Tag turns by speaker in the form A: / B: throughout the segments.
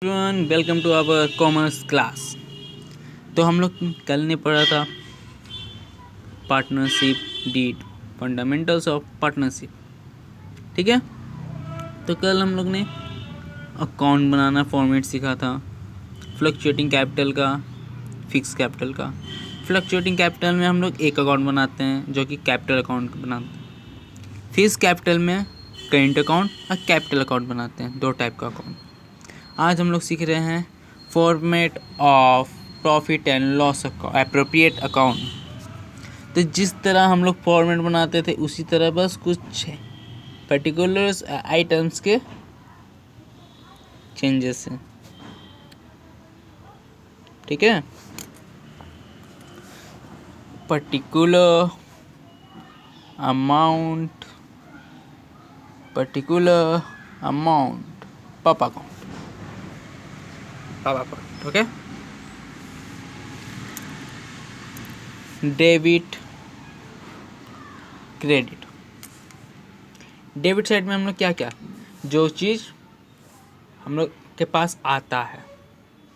A: Everyone welcome to our commerce class. तो हम लोग कल ने पढ़ा था partnership deed, fundamentals of partnership. ठीक है, तो कल हम लोग ने अकाउंट बनाना फॉर्मेट सीखा था, फ्लक्चुएटिंग कैपिटल का, फिक्स कैपिटल का। फ्लक्चुएटिंग कैपिटल में हम लोग एक अकाउंट बनाते हैं जो कि कैपिटल अकाउंट बनाते हैं। फिक्स कैपिटल में करेंट अकाउंट और कैपिटल अकाउंट बनाते हैं, दो टाइप का अकाउंट। आज हम लोग सीख रहे हैं format of profit and loss appropriate account. तो जिस तरह हम लोग फॉर्मेट बनाते थे उसी तरह, बस कुछ पर्टिकुलर आइटम्स के चेंजेस हैं। ठीक है, पर्टिकुलर अमाउंट पापा account. Okay, debit credit. Debit side में हम लोग क्या क्या, जो चीज़ हम लोग के पास आता है,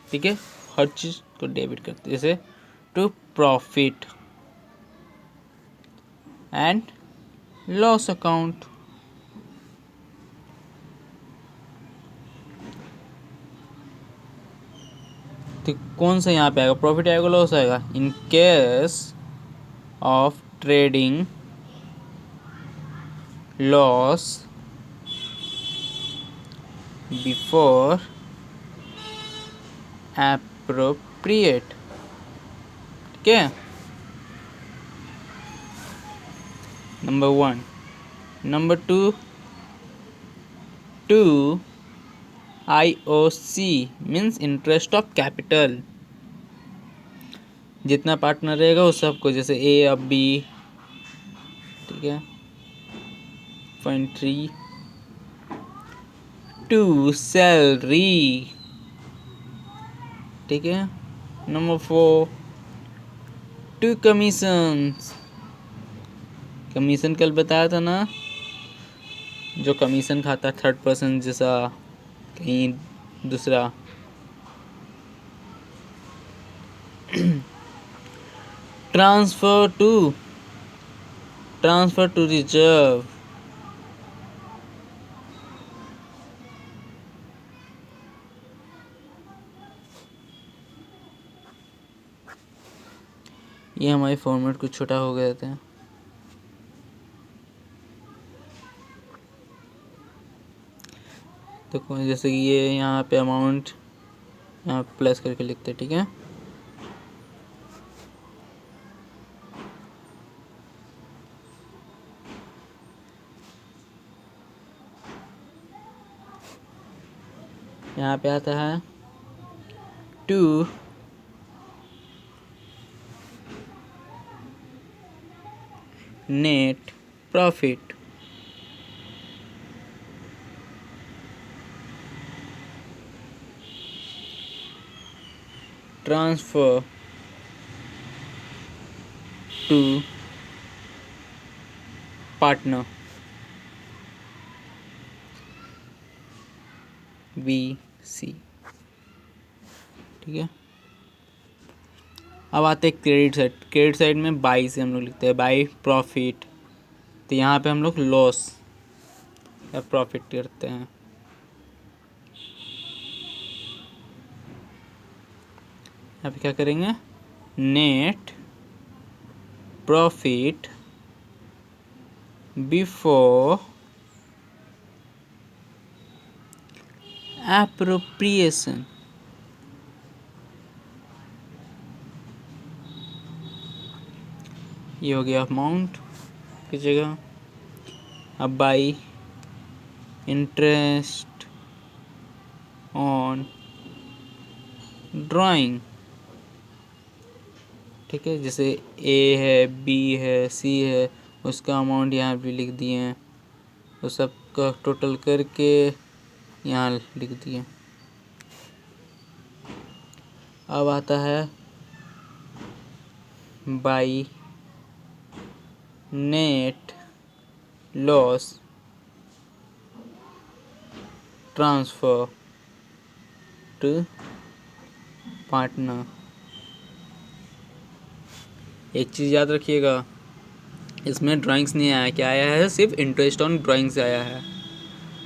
A: ठीक है, हर चीज़ को डेबिट करते हैं। जैसे to profit and loss account. तो कौन सा यहाँ पे आएगा, प्रॉफिट आएगा लॉस आएगा? In case of trading loss before appropriate. ठीक है, number 1। Number 2 IOC means interest of capital. जितना पार्टनर रहेगा उस सबको, जैसे ए अब बी, ठीक है। 0.3 टू सैलरी, ठीक है। Number 4 to commissions. कमीशन कल बताया था ना, जो कमीशन खाता है थर्ड पर्सन जैसा कहीं दूसरा। Transfer to reserve. ये हमारे फॉर्मेट कुछ छोटा हो गए थे। तो जैसे कि ये यहाँ पे अमाउंट यहाँ प्लस करके लिखते, ठीक है। यहाँ पे आता है to net profit. Transfer to partner BC। ठीक है, अब आते हैं क्रेडिट साइड। क्रेडिट साइड में बाई से हम लोग लिखते हैं बाई प्रॉफिट। तो यहाँ पे हम लोग लॉस या प्रॉफिट करते हैं। यहाँ पे क्या करेंगे, नेट प्रॉफिट बिफोर एप्रोप्रिएशन। ये हो गया अमाउंट की जगह। अब बाई इंटरेस्ट ऑन ड्राइंग, ठीक है। जैसे ए है, बी है, सी है, उसका अमाउंट यहाँ भी लिख दिए हैं, उस सब का टोटल करके यहाँ लिख दिए। अब आता है by net loss transfer partner. एक चीज़ याद रखिएगा, इसमें ड्राइंग्स नहीं आया, क्या आया है, सिर्फ इंटरेस्ट ऑन ड्राइंग्स आया है,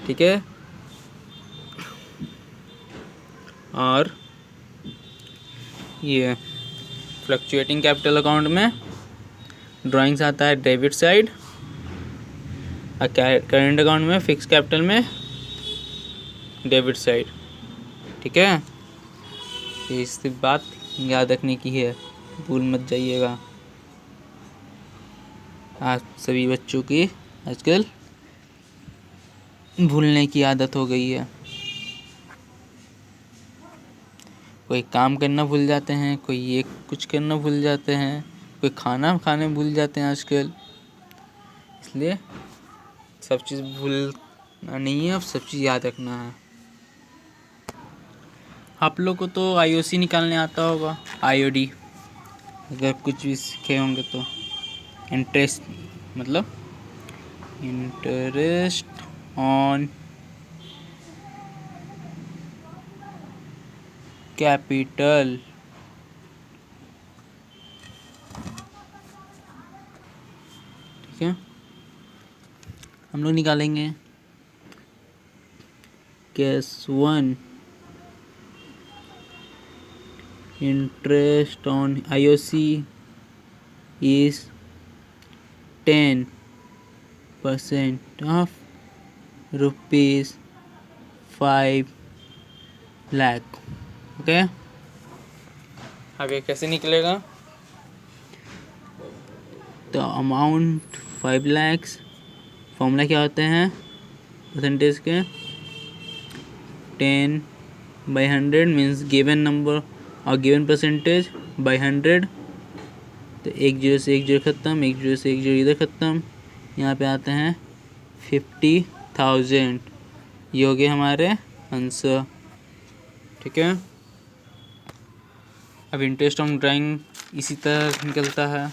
A: ठीक है। और ये फ्लक्चुएटिंग कैपिटल अकाउंट में ड्राइंग्स आता है डेबिट साइड, और करंट अकाउंट में फिक्स कैपिटल में डेबिट साइड, ठीक है। इस बात याद रखने की है, भूल मत जाइएगा। आज सभी बच्चों की आजकल भूलने की आदत हो गई है, कोई काम करना भूल जाते हैं, कोई ये कुछ करना भूल जाते हैं, कोई खाना खाने भूल जाते हैं आजकल। इसलिए सब चीज़ भूलना नहीं है, अब सब चीज़ याद रखना है। आप लोग को तो आईओसी निकालने आता होगा, आईओडी, अगर कुछ भी सीखे होंगे तो। इंटरेस्ट मतलब इंटरेस्ट ऑन कैपिटल, ठीक है। हम लोग निकालेंगे case 1, interest on IOC is 10% of rupees 5 lakh, okay. आगे कैसे निकलेगा, तो अमाउंट 5 lakhs, फॉर्मूला क्या होते हैं परसेंटेज के, 10/100 मीन्स गिवन नंबर और गिवन परसेंटेज बाई 100। तो 1 0 से 1 0 ख़त्म, 1 0 से 1 0 इधर ख़त्म, यहाँ पे आते हैं 50,000, ये हो गए हमारे आंसर, ठीक है। अब इंटरेस्ट ऑन ड्राइंग इसी तरह निकलता है,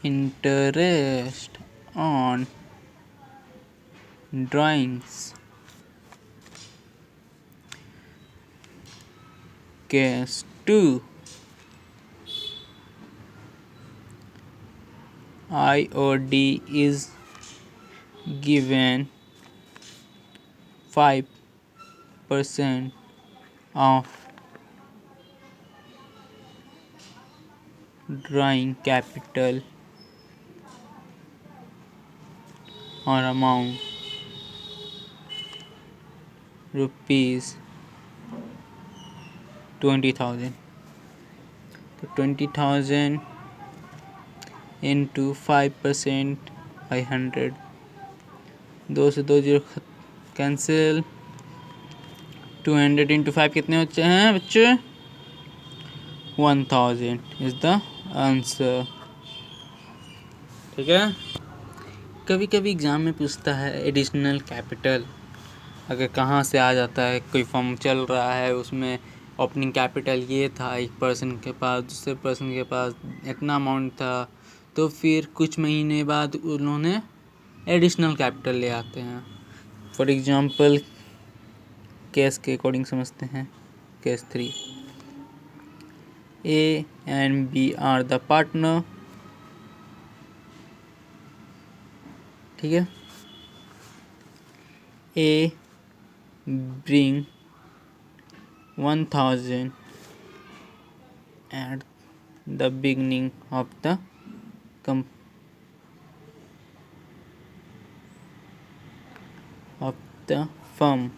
A: interest on drawings case 2, IOD is given 5% of drawing capital or amount rupees 20,000। तो 20,000 into 5% by 100, 2 से 2 0 कैंसिल, 200 into 5 कितने बच्चे हैं बच्चे, 1000 इज द आंसर, ठीक है। कभी कभी एग्ज़ाम में पूछता है एडिशनल कैपिटल, अगर कहाँ से आ जाता है, कोई फॉर्म चल रहा है उसमें ओपनिंग कैपिटल ये था, एक पर्सन के पास, दूसरे पर्सन के पास इतना अमाउंट था, तो फिर कुछ महीने बाद उन्होंने एडिशनल कैपिटल ले आते हैं। फॉर एग्जांपल केस के अकॉर्डिंग समझते हैं, case 3, A and B are the partner, ठीक है। A bring 1,000 at the beginning of the firm,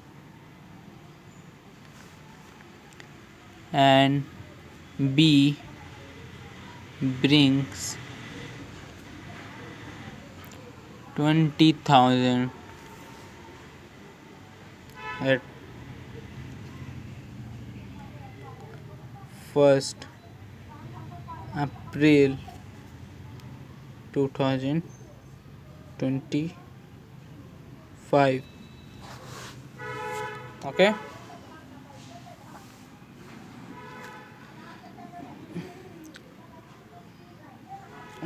A: and B brings 20,000 at 1st April 2025, okay।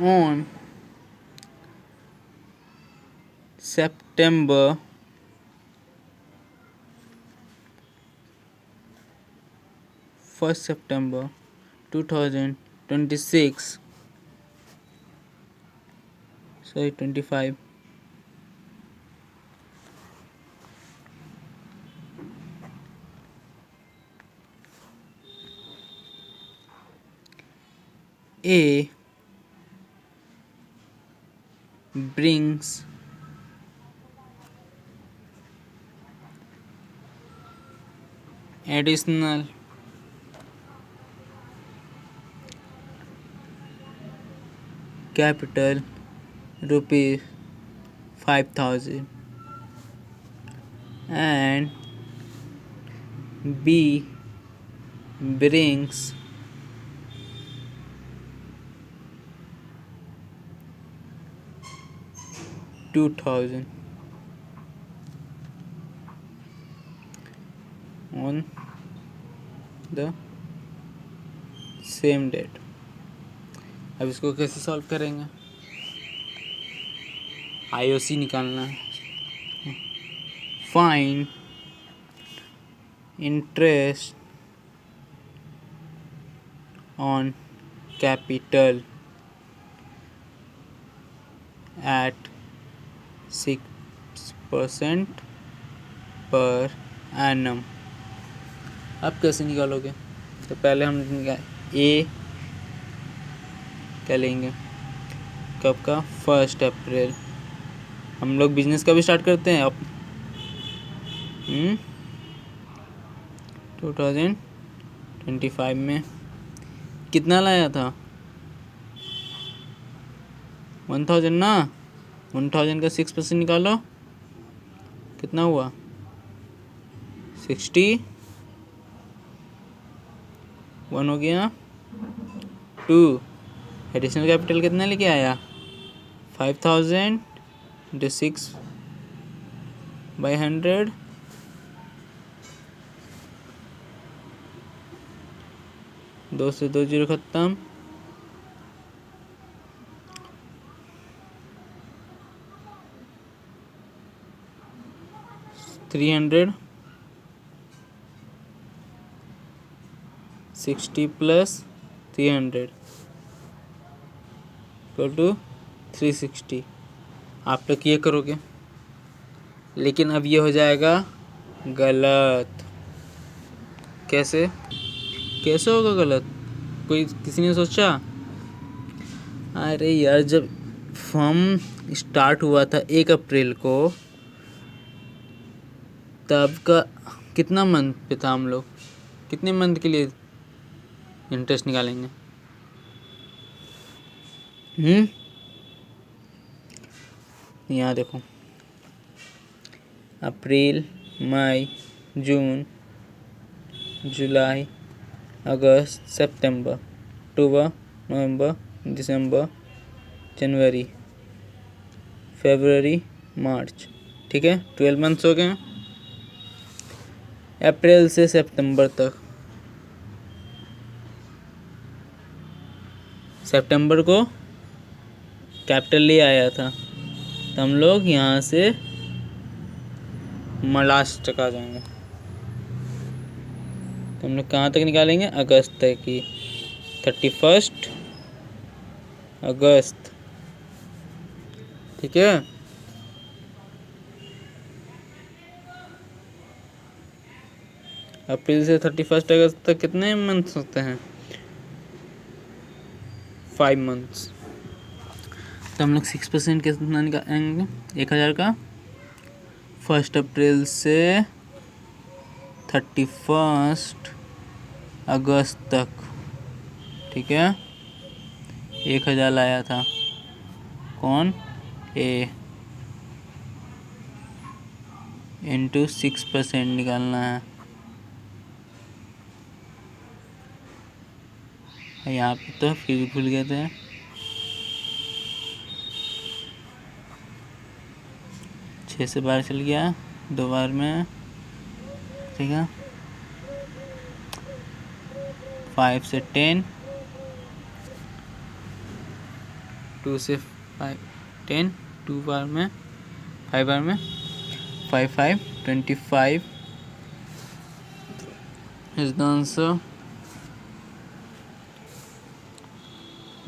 A: On September September 2026, sorry 25. A brings additional capital rupees 5,000 and B brings $2,000 on the same date. अब इसको कैसे solve करेंगे? IOC निकालना है. Find interest on capital at 6% per annum. अब कैसे निकालोगे? तो पहले हम ए क्या लेंगे? कब का? 1 अप्रैल. हम लोग बिजनेस कब स्टार्ट करते हैं? अब 2025 में. कितना लाया था? 1000 ना. 1000 का 6% निकालो. कितना हुआ? 61 हो गया. 2 एडिशनल कैपिटल कितना लेके आया? 5000 into 6/100. 2 से 2 जीरो खत्म. 300 60 plus 300 equal to 360. आप लोग ये करोगे, लेकिन अब ये हो जाएगा गलत. कैसे होगा गलत? कोई किसी ने सोचा? अरे यार, जब फर्म स्टार्ट हुआ था 1 अप्रैल को, तब का कितना मंथ पे था? हम लोग कितने मंथ के लिए इंटरेस्ट निकालेंगे? यहाँ देखो, अप्रैल, मई, जून, जुलाई, अगस्त, सितंबर, अक्टूबर, नवंबर, दिसंबर, जनवरी, फरवरी, मार्च. ठीक है, 12 मंथ्स हो गए. अप्रैल से सितंबर तक. सितंबर को कैपिटल ले आया था, तो हम लोग यहाँ से लास्ट तक आ जाएंगे. तो हम लोग कहाँ तक निकालेंगे? अगस्त तक की. 31 अगस्त. ठीक है. अप्रैल से 31 अगस्त तक कितने मंथ्स होते हैं? 5 मंथ्स. तो हम लोग 6% कितना निकालेंगे? 1000 का 1 अप्रैल से 31 अगस्त तक. ठीक है, 1000 लाया था. कौन? ए. इंटू 6% निकालना है. यहाँ पे तो फिर भूल गए थे. 6 से 12 चल गया 2 बार में. ठीक है, 5 से 10, 2 से 5 10, 2 बार में, 5 बार में, 5 5 25 is the answer.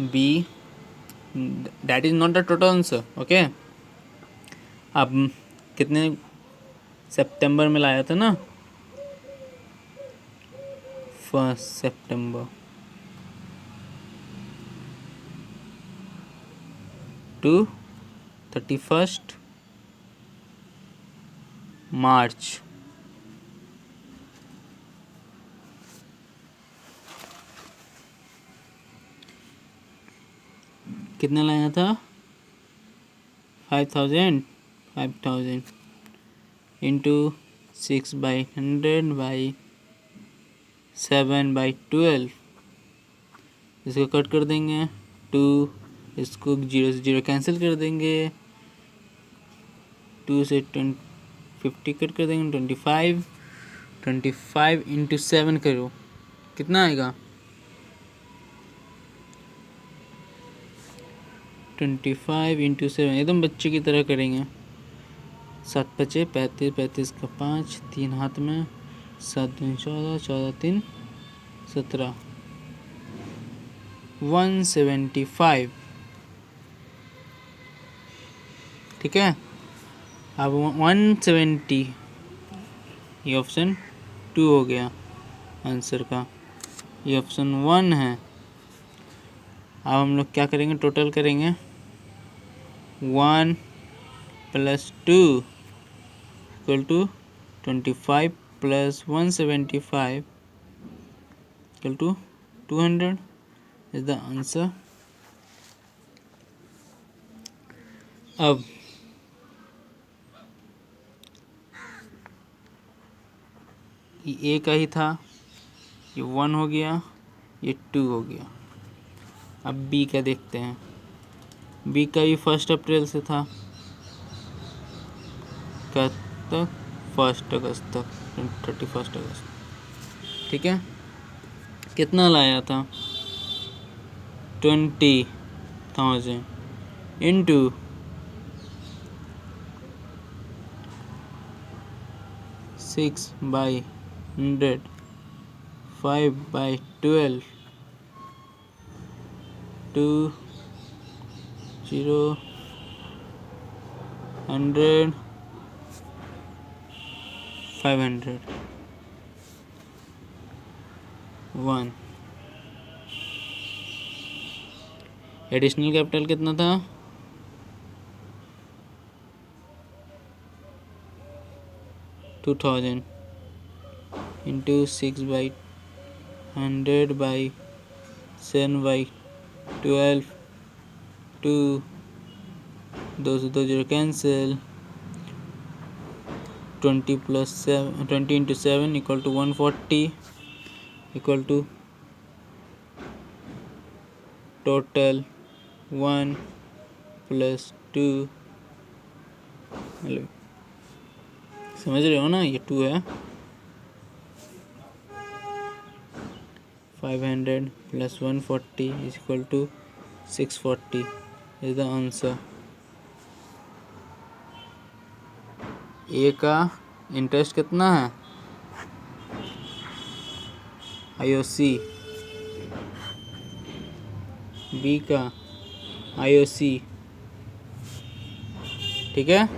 A: B, that is not the total answer. Okay, अब कितने सितंबर में लाया था ना, 1 सितंबर टू 31 मार्च। कितना लाया था? 5000 इंटू 6/100/7/12। इसको कट कर देंगे 2, इसको 0 से 0 कैंसिल कर देंगे, 2 से 50 कट कर देंगे, 25 इंटू 7 करो, कितना आएगा? 25 इंटू 7, एकदम बच्चे की तरह करेंगे। 7 पचे 35, 35 का 5, 3 हाथ में, 7 दूनी 14, 14 3 17, 175। ठीक है, अब 170, ये ऑप्शन 2 हो गया आंसर का, ये ऑप्शन 1 है। अब हम लोग क्या करेंगे, टोटल करेंगे। 1 + 2 = 25 + 175 = 200 is the answer। अब ये ए का ही था, ये 1 हो गया, ये 2 हो गया। अब बी का देखते हैं। बी का भी 1 अप्रैल से था, कब तक? 1 अगस्त तक, 31 अगस्त। ठीक है, कितना लाया था? 20,000 इंटू 6/100 5/12 2 0 100 500 1। एडिशनल कैपिटल कितना था? 2000 इंटू 6/100/7/12 2, 2 से 2 0 कैंसिल, 20 + 7 20 इंटू 7 = 140 = टोटल 1 + 2। हेलो, समझ रहे हो ना, ये 2 है। 500 + 140 = 640 is the answer। ए का इंटरेस्ट कितना है? IOC। बी का IOC। ठीक है।